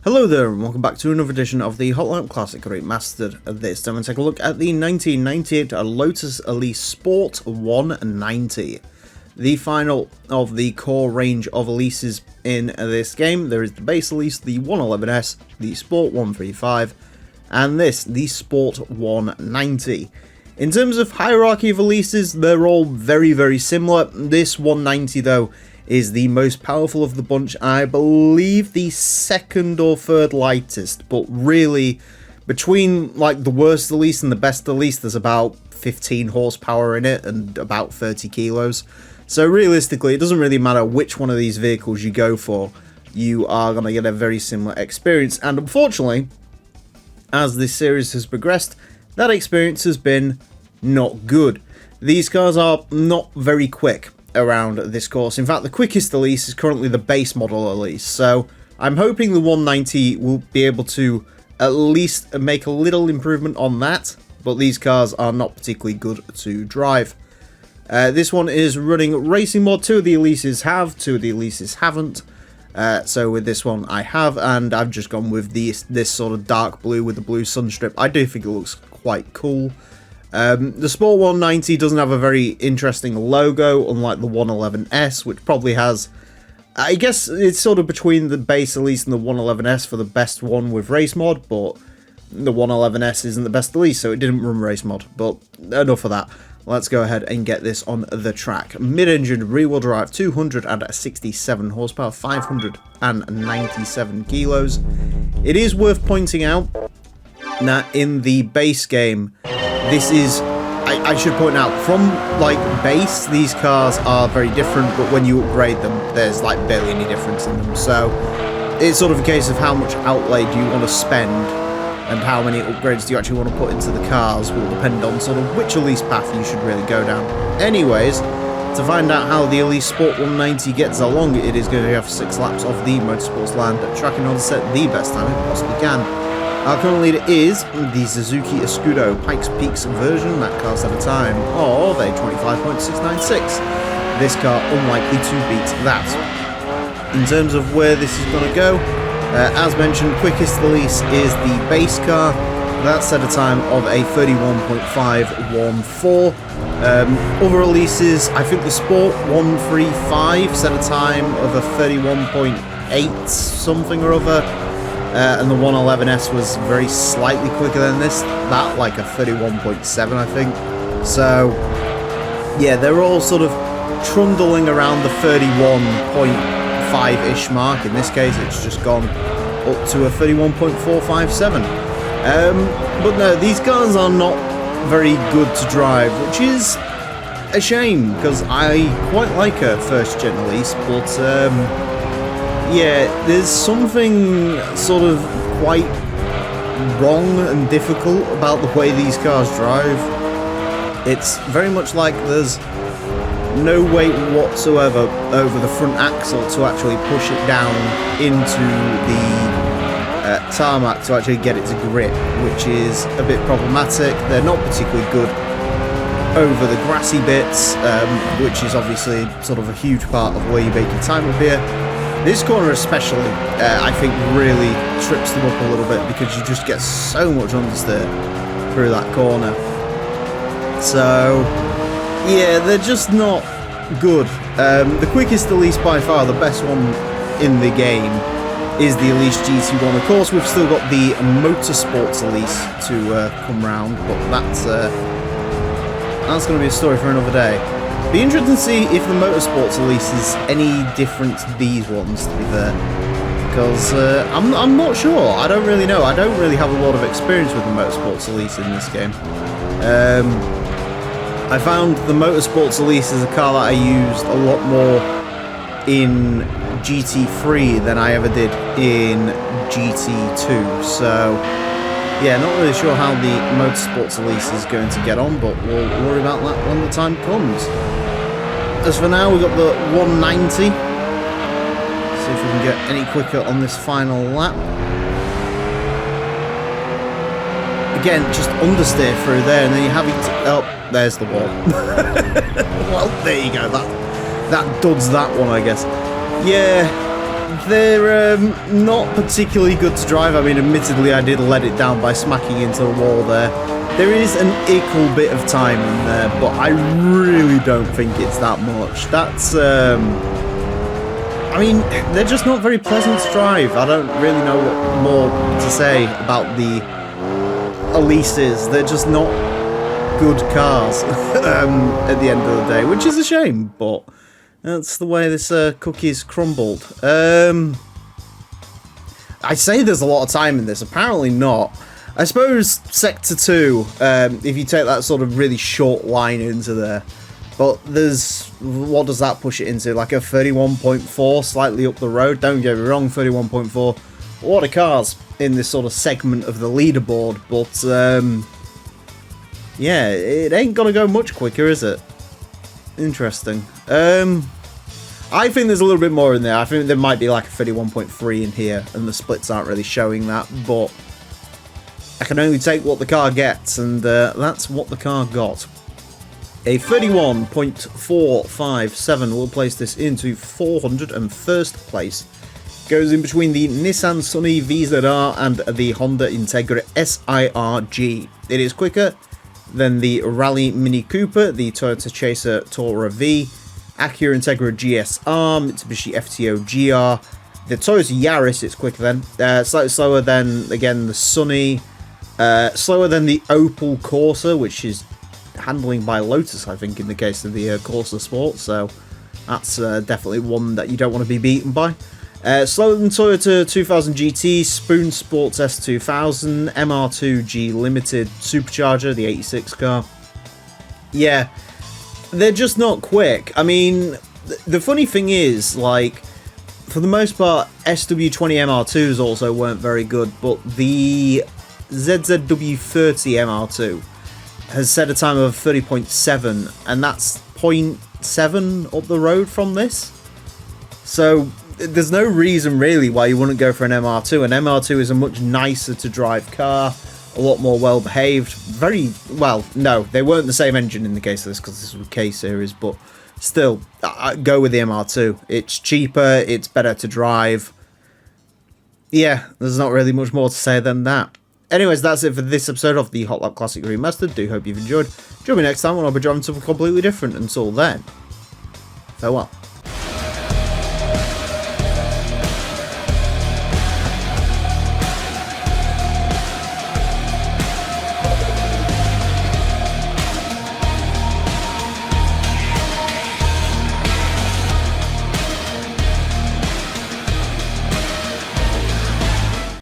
Hello there and welcome back to another edition of the Hotline Classic Remastered. This time we'll take a look at the 1998 Lotus Elise Sport 190. The final of the core range of Elises in this game. There is the base Elise, the 111S, the Sport 135, and this, the Sport 190. In terms of hierarchy of Elises, they're all very similar. This 190 though is the most powerful of the bunch. I believe the second or third lightest, but really between like the worst Elise and the best Elise there's about 15 horsepower in it and about 30 kilos. So realistically it doesn't really matter which one of these vehicles you go for, you are going to get a very similar experience, and unfortunately as this series has progressed that experience has been not good. These cars are not very quick around this course. In fact, the quickest Elise is currently the base model Elise, so I'm hoping the 190 will be able to at least make a little improvement on that, but these cars are not particularly good to drive. This one is running racing mod. Two of the Elises have, two of the Elises haven't. So with this one I have, and I've just gone with this sort of dark blue with the blue sunstrip. I do think it looks quite cool. The Sport 190 doesn't have a very interesting logo, unlike the 111S, which probably has, I guess it's sort of between the base Elise and the 111S for the best one with race mod, but the 111S isn't the best Elise, so it didn't run race mod. But enough of that. Let's go ahead and get this on the track. Mid-engine, rear-wheel drive, 267 horsepower, 597 kilos. It is worth pointing out that in the base game, this is, I should point out, from like base, these cars are very different, but when you upgrade them, there's like barely any difference in them. So it's sort of a case of how much outlay do you want to spend, and how many upgrades do you actually want to put into the cars will depend on sort of which Elise path you should really go down. Anyways, to find out how the Elise Sport 190 gets along, it is going to have 6 laps of the Motorsports land, tracking on set the best time it possibly can. Our current leader is the Suzuki Escudo Pikes Peaks version, that car's at a time of a 25.696. This car unlikely to beat that. In terms of where this is going to go, as mentioned, quickest Elise is the base car. That's at a time of a 31.514. Other Elises, I think the Sport 135 set a time of a 31.8 something or other. And the 111S was very slightly quicker than this, that like a 31.7 I think. So yeah, they're all sort of trundling around the 31.5-ish mark. In this case it's just gone up to a 31.457. But no, these cars are not very good to drive, which is a shame because I quite like a first gen Elise, but yeah, there's something sort of quite wrong and difficult about the way these cars drive. It's very much like there's no weight whatsoever over the front axle to actually push it down into the tarmac to actually get it to grip, which is a bit problematic. They're not particularly good over the grassy bits, which is obviously sort of a huge part of where you make your time up here. This corner especially, I think, really trips them up a little bit because you just get so much understeer through that corner. So, yeah, they're just not good. The quickest Elise by far, the best one in the game, is the Elise GT1. Of course, we've still got the Motorsports Elise to come round, but that's going to be a story for another day. Be interesting to see if the Motorsports Elise is any different to these ones, to be fair, because I'm not sure. I don't really know. I don't really have a lot of experience with the Motorsports Elise in this game. I found the Motorsports Elise is a car that I used a lot more in GT3 than I ever did in GT2, so yeah, not really sure how the Motorsports Elise is going to get on, but we'll worry about that when the time comes. As for now, we've got the 190. See if we can get any quicker on this final lap. Again, just understeer through there, and then you have it. Oh, there's the wall. Well, there you go. That duds that one, I guess. Yeah, they're not particularly good to drive. I mean, admittedly, I did let it down by smacking into the wall there. There is an equal bit of time in there, but I really don't think it's that much. That's, I mean, they're just not very pleasant to drive. I don't really know what more to say about the Elises. They're just not good cars at the end of the day, which is a shame, but that's the way this cookie's crumbled. I say there's a lot of time in this, apparently not. I suppose Sector 2, if you take that sort of really short line into there, but there's, what does that push it into? Like a 31.4 slightly up the road? Don't get me wrong, 31.4. A lot of cars in this sort of segment of the leaderboard, but yeah, it ain't gonna go much quicker, is it? Interesting. I think there's a little bit more in there. I think there might be like a 31.3 in here, and the splits aren't really showing that, but I can only take what the car gets, and that's what the car got. A 31.457 will place this into 401st place. Goes in between the Nissan Sunny VZR and the Honda Integra SIRG. It is quicker than the Rally Mini Cooper, the Toyota Chaser Tora V, Acura Integra GSR, Mitsubishi FTO GR, the Toyota Yaris. It's quicker than, slightly slower than, again, the Sunny, slower than the Opel Corsa, which is handling by Lotus, I think, in the case of the Corsa Sport, so that's definitely one that you don't want to be beaten by. Slower than Toyota 2000 GT, Spoon Sports S2000, MR2G Limited Supercharger, the 86 car. Yeah, they're just not quick. I mean, the funny thing is, like, for the most part, SW20 MR2s also weren't very good, but the ZZW30 MR2 has set a time of 30.7, and that's 0.7 up the road from this. So there's no reason really why you wouldn't go for an MR2. An MR2 is a much nicer to drive car, a lot more well behaved. Very well, no, they weren't the same engine in the case of this because this was K series, but still, I'd go with the MR2. It's cheaper, it's better to drive. Yeah, there's not really much more to say than that. Anyways, that's it for this episode of the Hot Lap Classic Remastered. Do hope you've enjoyed. Join me next time when I'll be driving something completely different. Until then, farewell.